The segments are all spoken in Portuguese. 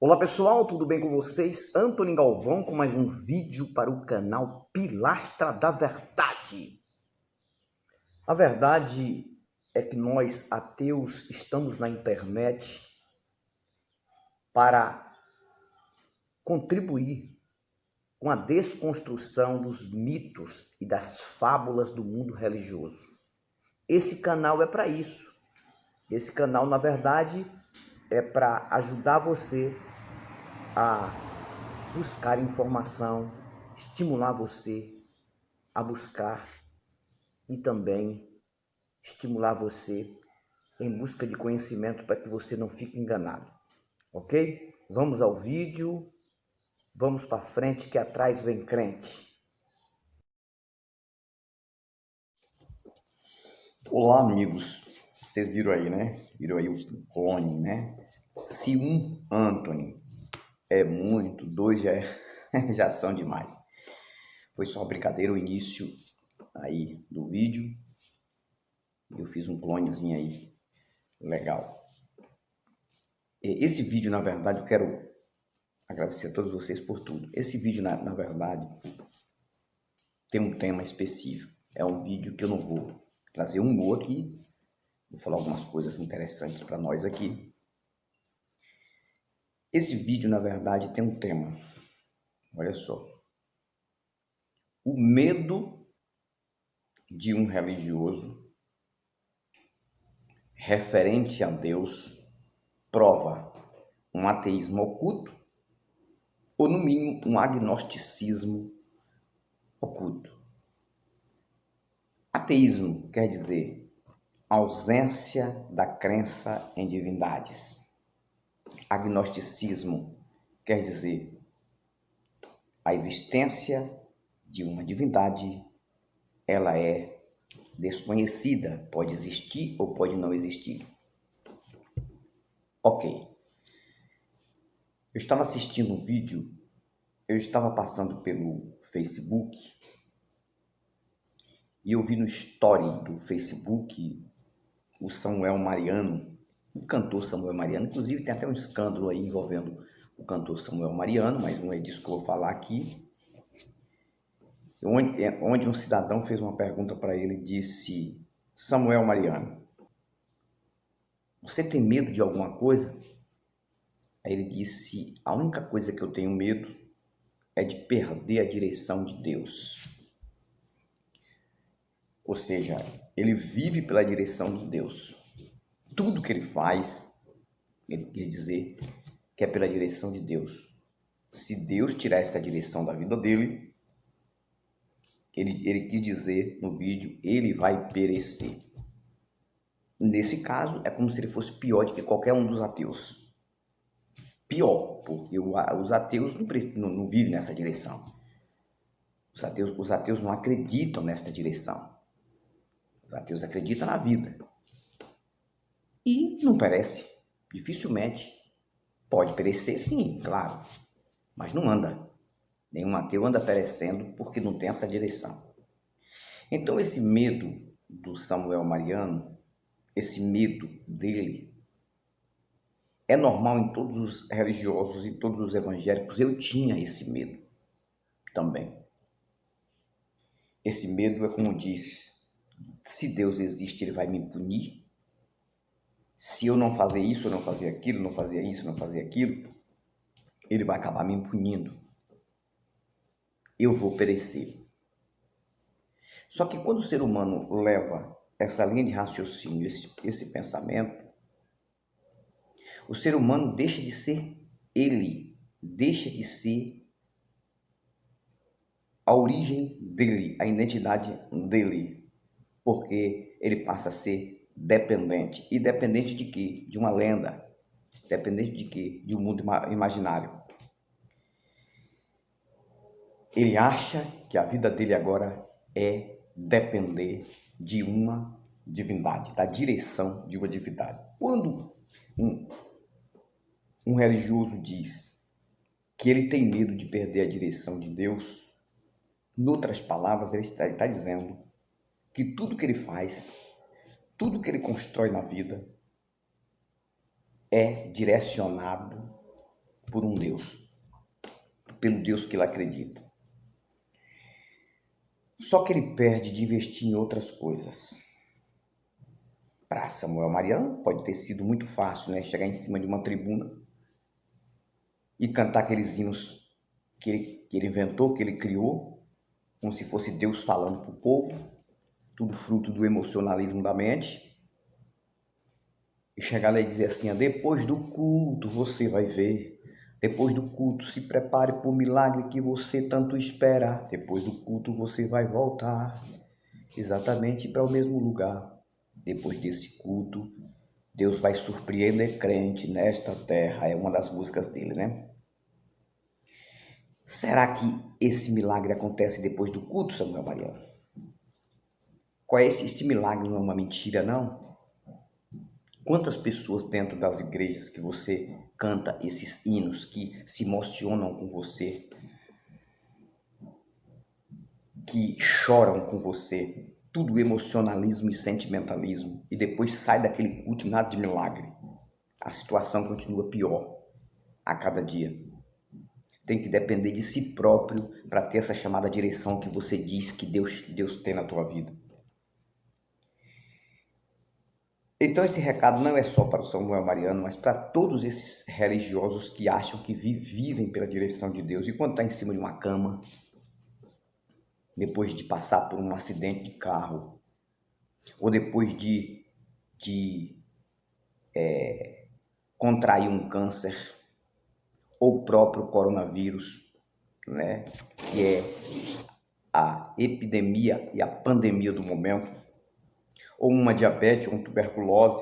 Olá pessoal, tudo bem com vocês? Antônio Galvão com mais um vídeo para o canal Pilastra da Verdade. A verdade é que nós ateus estamos na internet para contribuir com a desconstrução dos mitos e das fábulas do mundo religioso. Esse canal é para isso. Esse canal, na verdade, é para ajudar você a buscar informação, estimular você a buscar e também estimular você em busca de conhecimento para que você não fique enganado, ok? Vamos ao vídeo, vamos para frente que atrás vem crente. Olá amigos, vocês viram aí, né? Viram aí o clone, né? Se um Anthony é muito, dois já são demais. Foi só brincadeira o início aí do vídeo. Eu fiz um clonezinho aí, legal. Esse vídeo, na verdade, eu quero agradecer a todos vocês por tudo. Esse vídeo, na verdade, tem um tema específico. É um vídeo que eu não vou trazer um humor aqui. Vou falar algumas coisas interessantes para nós aqui. Esse vídeo, na verdade, tem um tema. Olha só. O medo de um religioso referente a Deus prova um ateísmo oculto ou, no mínimo, um agnosticismo oculto. Ateísmo quer dizer ausência da crença em divindades. Agnosticismo quer dizer a existência de uma divindade, ela é desconhecida, pode existir ou pode não existir. Ok. Eu estava assistindo um vídeo, eu estava passando pelo Facebook e eu vi no story do Facebook o Samuel Mariano, o cantor Samuel Mariano. Inclusive tem até um escândalo aí envolvendo o cantor Samuel Mariano, mas não é disso que eu vou falar aqui. Onde um cidadão fez uma pergunta para ele, disse: Samuel Mariano, você tem medo de alguma coisa? Aí ele disse: a única coisa que eu tenho medo é de perder a direção de Deus. Ou seja, ele vive pela direção de Deus. Tudo que ele faz, ele quer dizer que é pela direção de Deus. Se Deus tirar essa direção da vida dele, ele quis dizer no vídeo, ele vai perecer. Nesse caso, é como se ele fosse pior do que qualquer um dos ateus. Pior, porque os ateus não vivem nessa direção. Os ateus não acreditam nessa direção. Os ateus acreditam na vida. E não perece. Dificilmente. Pode perecer, sim, claro. Mas não anda. Nenhum ateu anda perecendo porque não tem essa direção. Então esse medo do Samuel Mariano, esse medo dele, é normal em todos os religiosos e todos os evangélicos. Eu tinha esse medo também. Esse medo é como diz, se Deus existe, ele vai me punir. Se eu não fazer isso, eu não fazer aquilo, não fazer isso, não fazer aquilo, ele vai acabar me punindo. Eu vou perecer. Só que quando o ser humano leva essa linha de raciocínio, esse pensamento, o ser humano deixa de ser ele, deixa de ser a origem dele, a identidade dele, porque ele passa a ser dependente. E dependente de quê? De uma lenda. Dependente de quê? De um mundo imaginário. Ele acha que a vida dele agora é depender de uma divindade, da direção de uma divindade. Quando um religioso diz que ele tem medo de perder a direção de Deus, em outras palavras, ele está dizendo que tudo que ele faz, tudo que ele constrói na vida é direcionado por um Deus, pelo Deus que ele acredita. Só que ele perde de investir em outras coisas. Para Samuel Mariano pode ter sido muito fácil, né? Chegar em cima de uma tribuna e cantar aqueles hinos que ele inventou, que ele criou, como se fosse Deus falando para o povo, tudo fruto do emocionalismo da mente. E chegar lá e dizer assim, depois do culto você vai ver. Depois do culto se prepare para o milagre que você tanto espera. Depois do culto você vai voltar exatamente para o mesmo lugar. Depois desse culto, Deus vai surpreender crente nesta terra. É uma das músicas dele, né? Será que esse milagre acontece depois do culto, Samuel Mariano? Qual é este milagre? Não é uma mentira, não? Quantas pessoas dentro das igrejas que você canta esses hinos, que se emocionam com você, que choram com você, tudo emocionalismo e sentimentalismo, e depois sai daquele culto e nada de milagre. A situação continua pior a cada dia. Tem que depender de si próprio para ter essa chamada direção que você diz que Deus tem na tua vida. Então esse recado não é só para o Samuel Mariano, mas para todos esses religiosos que acham que vivem pela direção de Deus. E quando está em cima de uma cama, depois de passar por um acidente de carro, ou depois de contrair um câncer, ou o próprio coronavírus, né, que é a epidemia e a pandemia do momento, ou uma diabetes, ou uma tuberculose,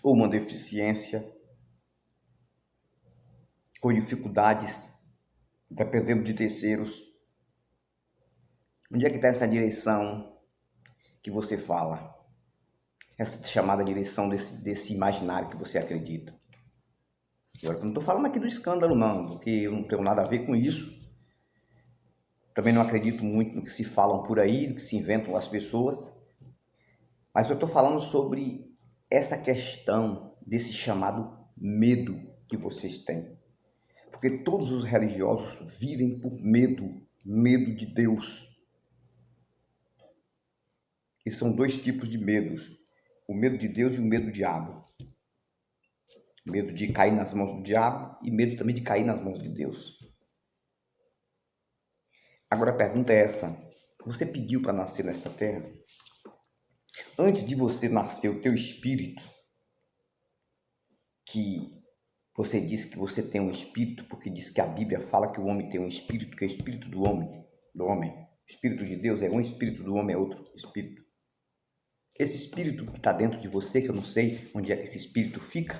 ou uma deficiência, ou dificuldades, dependendo de terceiros. Onde é que está essa direção que você fala? Essa chamada direção desse imaginário que você acredita? Eu não estou falando aqui do escândalo, não, porque eu não tenho nada a ver com isso. Também não acredito muito no que se falam por aí, no que se inventam as pessoas. Mas eu estou falando sobre essa questão desse chamado medo que vocês têm. Porque todos os religiosos vivem por medo, medo de Deus. E são dois tipos de medos: o medo de Deus e o medo do diabo. Medo de cair nas mãos do diabo e medo também de cair nas mãos de Deus. Agora a pergunta é essa: você pediu para nascer nesta terra? Antes de você nascer, o teu espírito, que você disse que você tem um espírito, porque diz que a Bíblia fala que o homem tem um espírito, que é o espírito do homem. O espírito de Deus é um, espírito do homem é outro espírito. Esse espírito que está dentro de você, que eu não sei onde é que esse espírito fica,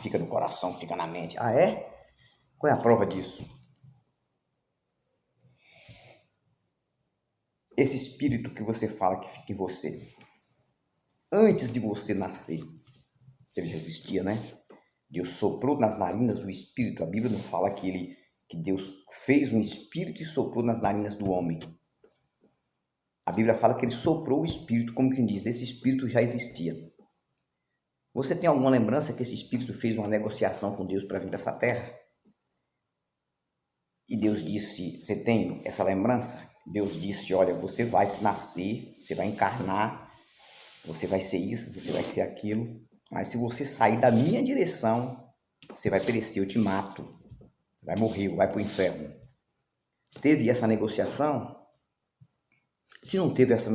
fica no coração, fica na mente. Ah, é? Qual é a prova disso? Esse espírito que você fala que fica em você, antes de você nascer, ele já existia, né? Deus soprou nas narinas o espírito. A Bíblia não fala que Deus fez um espírito e soprou nas narinas do homem. A Bíblia fala que ele soprou o espírito, como quem diz, esse espírito já existia. Você tem alguma lembrança que esse espírito fez uma negociação com Deus para vir dessa terra? E Deus disse, você tem essa lembrança? Deus disse, olha, você vai nascer, você vai encarnar, você vai ser isso, você vai ser aquilo, mas se você sair da minha direção, você vai perecer, eu te mato, vai morrer, vai para o inferno. Teve essa negociação? Se não teve essa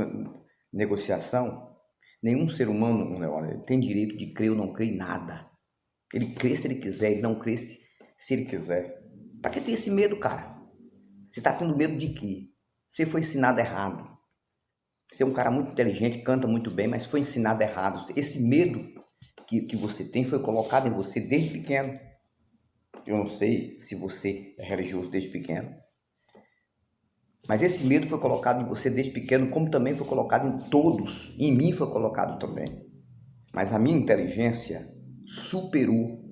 negociação, nenhum ser humano, olha, tem direito de crer ou não crer em nada. Ele crê se ele quiser, ele não crê se ele quiser. Para que ter esse medo, cara? Você está tendo medo de quê? Você foi ensinado errado. Você é um cara muito inteligente, canta muito bem, mas foi ensinado errado. Esse medo que você tem foi colocado em você desde pequeno. Eu não sei se você é religioso desde pequeno, mas esse medo foi colocado em você desde pequeno, como também foi colocado em todos. Em mim foi colocado também. Mas a minha inteligência superou.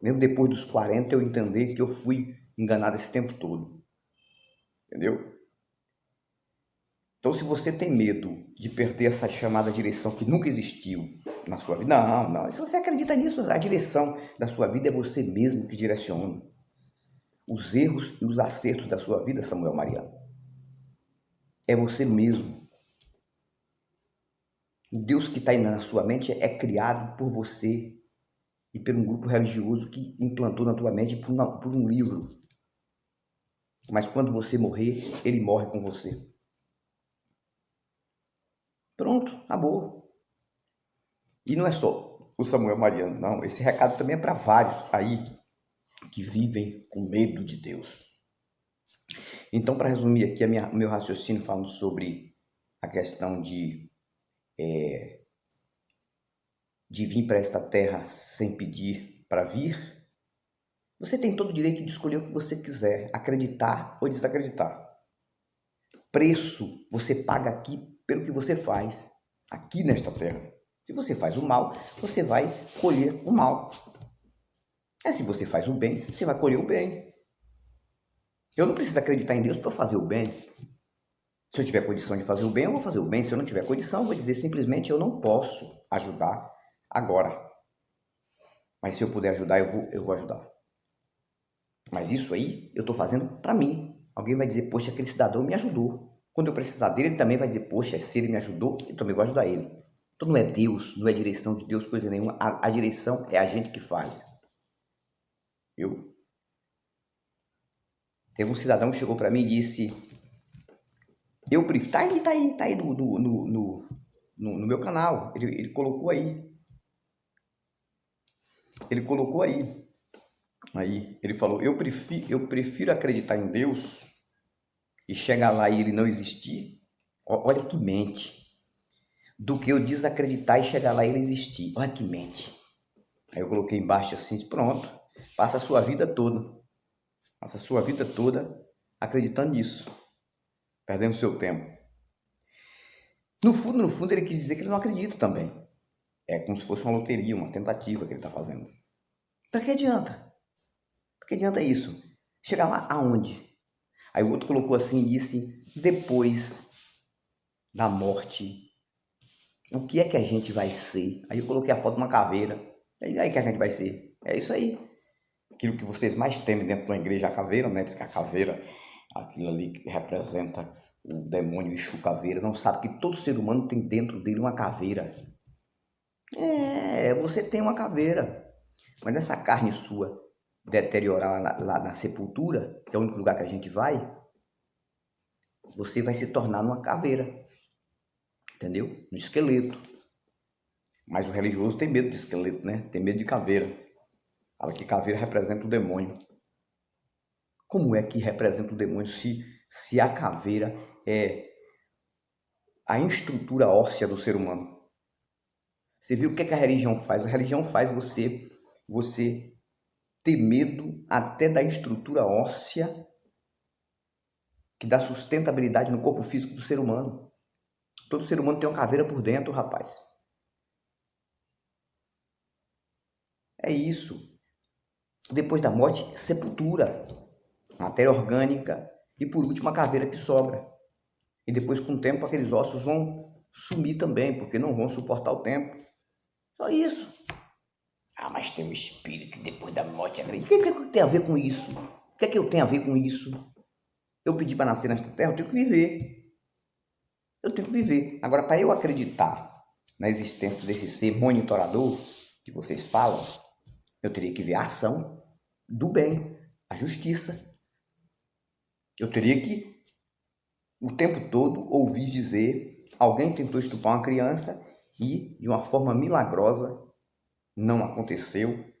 Mesmo depois dos 40, eu entender que eu fui enganado esse tempo todo. Entendeu? Então, se você tem medo de perder essa chamada direção que nunca existiu na sua vida, não. Se você acredita nisso, a direção da sua vida é você mesmo que direciona. Os erros e os acertos da sua vida, Samuel Mariano, é você mesmo. O Deus que está aí na sua mente é criado por você e por um grupo religioso que implantou na tua mente por um livro. Mas quando você morrer, ele morre com você. Pronto, acabou. E não é só o Samuel Mariano, não. Esse recado também é para vários aí que vivem com medo de Deus. Então, para resumir aqui o meu raciocínio falando sobre a questão de vir para esta terra sem pedir para vir, você tem todo o direito de escolher o que você quiser, acreditar ou desacreditar. Preço você paga aqui pelo que você faz, aqui nesta terra. Se você faz o mal, você vai colher o mal. Se você faz o bem, você vai colher o bem. Eu não preciso acreditar em Deus para fazer o bem. Se eu tiver condição de fazer o bem, eu vou fazer o bem. Se eu não tiver condição, eu vou dizer simplesmente eu não posso ajudar agora. Mas se eu puder ajudar, eu vou ajudar. Mas isso aí eu estou fazendo para mim. Alguém vai dizer, poxa, aquele cidadão me ajudou. Quando eu precisar dele, ele também vai dizer, poxa, se ele me ajudou, eu também vou ajudar ele. Então não é Deus, não é direção de Deus, coisa nenhuma. A direção é a gente que faz. Viu? Teve um cidadão que chegou para mim e disse, eu prefiro, tá aí no meu canal, ele colocou aí. Ele colocou aí. Aí ele falou, eu prefiro acreditar em Deus e chegar lá e ele não existir. Olha que mente. Do que eu desacreditar e chegar lá e ele existir. Olha que mente. Aí eu coloquei embaixo assim, pronto. Passa a sua vida toda. Passa a sua vida toda acreditando nisso. Perdendo seu tempo. No fundo, ele quis dizer que ele não acredita também. É como se fosse uma loteria, uma tentativa que ele está fazendo. Para que adianta? Para que adianta isso? Chegar lá aonde? Aí o outro colocou assim e disse, depois da morte, o que é que a gente vai ser? Aí eu coloquei a foto de uma caveira. Aí que a gente vai ser? É isso aí. Aquilo que vocês mais temem dentro de uma igreja, a caveira, né? Diz que a caveira, aquilo ali que representa o demônio Exu Caveira, não sabe que todo ser humano tem dentro dele uma caveira. Você tem uma caveira. Mas essa carne sua deteriorar lá na sepultura, que é o único lugar que a gente vai, você vai se tornar numa caveira. Entendeu? No esqueleto. Mas o religioso tem medo de esqueleto, né? Tem medo de caveira. Fala que caveira representa o demônio. Como é que representa o demônio se a caveira é a estrutura óssea do ser humano? Você viu o que a religião faz? A religião faz você ter medo até da estrutura óssea que dá sustentabilidade no corpo físico do ser humano. Todo ser humano tem uma caveira por dentro, rapaz. É isso. Depois da morte, sepultura, matéria orgânica e por último a caveira que sobra. E depois com o tempo aqueles ossos vão sumir também, porque não vão suportar o tempo. Só isso. Mas tem um espírito depois da morte. O que tem a ver com isso? O que é que eu tenho a ver com isso? Eu pedi para nascer nesta terra, eu tenho que viver. Eu tenho que viver. Agora, para eu acreditar na existência desse ser monitorador que vocês falam, eu teria que ver a ação do bem, a justiça. Eu teria que, o tempo todo, ouvir dizer alguém tentou estuprar uma criança e, de uma forma milagrosa, não aconteceu,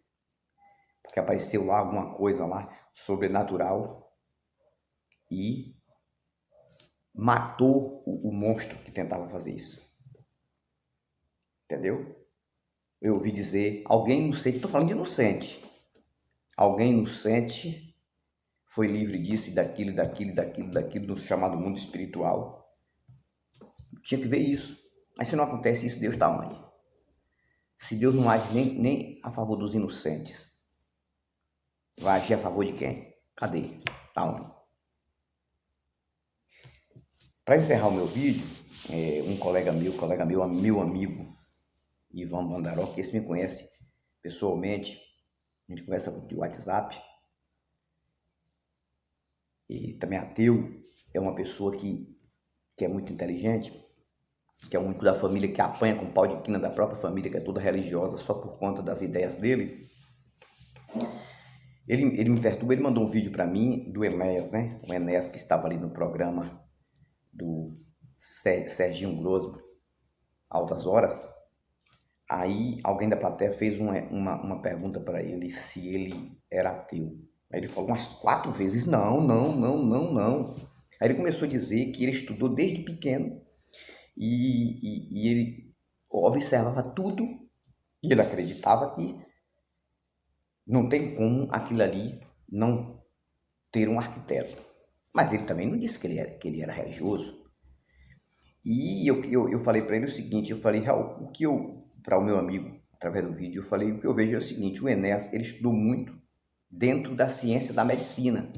porque apareceu lá alguma coisa lá sobrenatural e matou o monstro que tentava fazer isso. Entendeu? Eu ouvi dizer, alguém inocente, estou falando de inocente, alguém inocente foi livre disso e daquilo, no chamado mundo espiritual. Tinha que ver isso. Mas se não acontece isso, Deus está onde? Se Deus não age nem a favor dos inocentes, vai agir a favor de quem? Cadê? Está onde? Para encerrar o meu vídeo, um colega meu amigo, Ivan Bandaró, que esse me conhece pessoalmente, a gente conversa de WhatsApp, e também ateu, é uma pessoa que é muito inteligente, que é o único da família que apanha com pau de quina da própria família, que é toda religiosa só por conta das ideias dele. Ele me perturba, ele mandou um vídeo para mim do Enéas, né? O Enéas que estava ali no programa do Serginho Grosmo, Altas Horas. Aí alguém da plateia fez uma pergunta para ele se ele era ateu. Aí ele falou umas 4 vezes, não, não, não, não, não. Aí ele começou a dizer que ele estudou desde pequeno e ele observava tudo e ele acreditava que não tem como aquilo ali não ter um arquiteto. Mas ele também não disse que ele era religioso. E eu falei para ele o seguinte, eu falei, Raul, para o meu amigo, através do vídeo, eu falei, o que eu vejo é o seguinte, o Enéas, ele estudou muito dentro da ciência da medicina,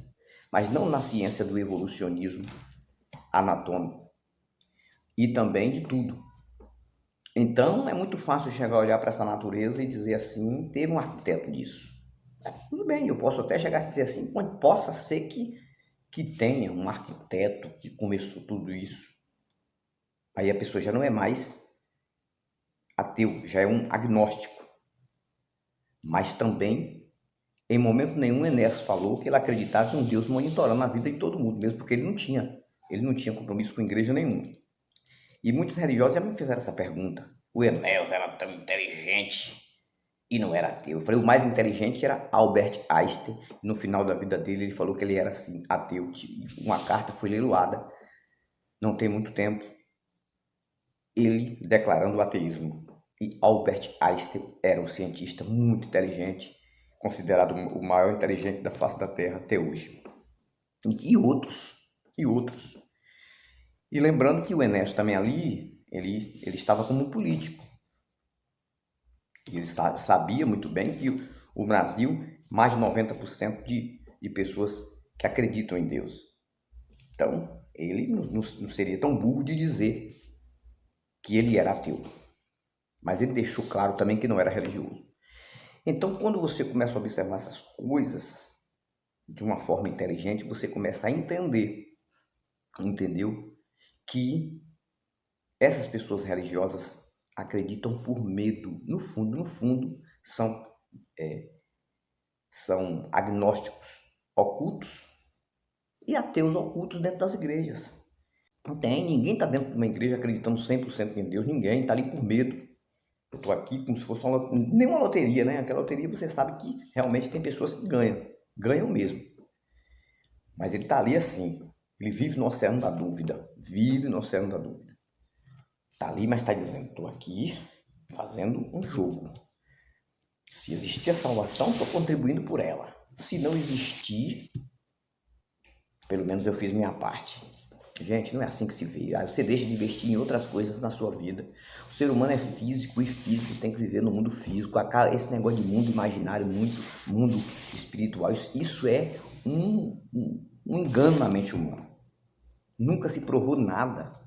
mas não na ciência do evolucionismo anatômico, e também de tudo. Então, é muito fácil chegar a olhar para essa natureza e dizer assim, teve um arquiteto disso. Tudo bem, eu posso até chegar a dizer assim, possa ser que tenha um arquiteto que começou tudo isso. Aí a pessoa já não é mais ateu, já é um agnóstico. Mas também, em momento nenhum, Enéas falou que ele acreditava em um Deus monitorando a vida de todo mundo, mesmo porque ele não tinha compromisso com igreja nenhum. E muitos religiosos já me fizeram essa pergunta. O Enéas era tão inteligente e não era ateu. Eu falei, o mais inteligente era Albert Einstein. E no final da vida dele, ele falou que ele era assim, ateu. Uma carta foi leiloada, não tem muito tempo, ele declarando o ateísmo. E Albert Einstein era um cientista muito inteligente, considerado o maior inteligente da face da Terra até hoje. E outros, e outros. E lembrando que o Enéas também ali, ele estava como político. Ele sabia muito bem que o Brasil, mais de 90% de pessoas que acreditam em Deus. Então, ele não seria tão burro de dizer que ele era ateu. Mas ele deixou claro também que não era religioso. Então, quando você começa a observar essas coisas de uma forma inteligente, você começa a entender, entendeu? Que essas pessoas religiosas acreditam por medo. No fundo, são agnósticos ocultos e ateus ocultos dentro das igrejas. Não tem, ninguém está dentro de uma igreja acreditando 100% em Deus, ninguém está ali por medo. Eu estou aqui como se fosse nem uma loteria, né? Aquela loteria você sabe que realmente tem pessoas que ganham mesmo. Mas ele está ali assim, ele vive no oceano da dúvida, Está ali, mas está dizendo, estou aqui fazendo um jogo. Se existir a salvação, estou contribuindo por ela. Se não existir, pelo menos eu fiz minha parte. Gente, não é assim que se vê. Aí você deixa de investir em outras coisas na sua vida. O ser humano é físico e físico tem que viver no mundo físico. Esse negócio de mundo imaginário, mundo espiritual, isso é um engano na mente humana. Nunca se provou nada.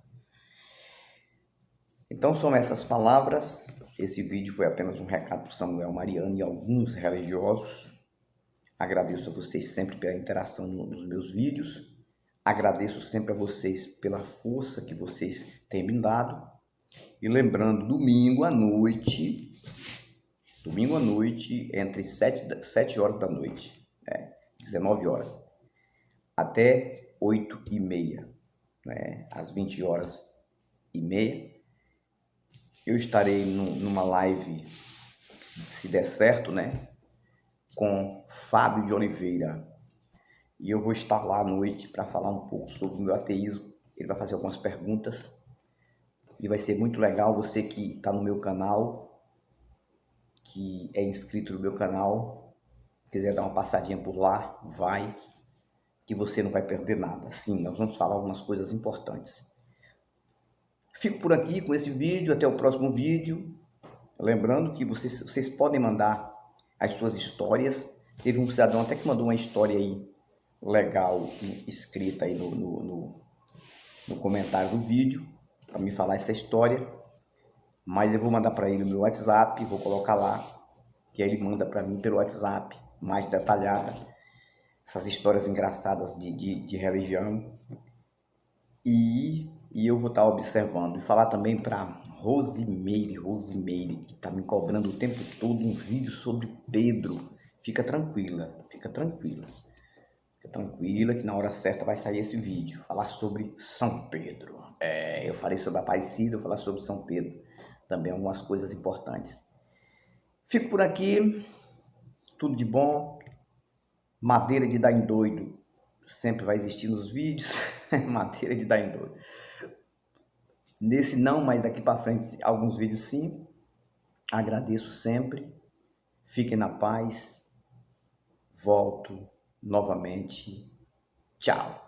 Então são essas palavras. Esse vídeo foi apenas um recado para Samuel Mariano e alguns religiosos. Agradeço a vocês sempre pela interação nos meus vídeos. Agradeço sempre a vocês pela força que vocês têm me dado. E lembrando, domingo à noite, entre 7 horas da noite, 19 horas, até 8h30, às 20h30, eu estarei numa live, se der certo, com Fábio de Oliveira. E eu vou estar lá à noite para falar um pouco sobre o meu ateísmo. Ele vai fazer algumas perguntas. E vai ser muito legal. Você que está no meu canal, que é inscrito no meu canal, quiser dar uma passadinha por lá, vai, que você não vai perder nada. Sim, nós vamos falar algumas coisas importantes. Fico por aqui com esse vídeo. Até o próximo vídeo. Lembrando que vocês podem mandar as suas histórias. Teve um cidadão até que mandou uma história aí legal escrita aí no no comentário do vídeo para me falar essa história, mas eu vou mandar para ele o meu WhatsApp, vou colocar lá, que aí ele manda para mim pelo WhatsApp, mais detalhada, essas histórias engraçadas de religião, e eu vou estar observando, e falar também para Rosimeire, que está me cobrando o tempo todo um vídeo sobre Pedro. Fica tranquila, fica tranquila. Fica tranquila que na hora certa vai sair esse vídeo, falar sobre São Pedro. Eu falei sobre Aparecida, eu vou falar sobre São Pedro. Também algumas coisas importantes. Fico por aqui, tudo de bom. Madeira de dar em doido sempre vai existir nos vídeos. Madeira de dar em doido. Nesse não, mas daqui para frente alguns vídeos sim. Agradeço sempre. Fiquem na paz. Volto novamente. Tchau.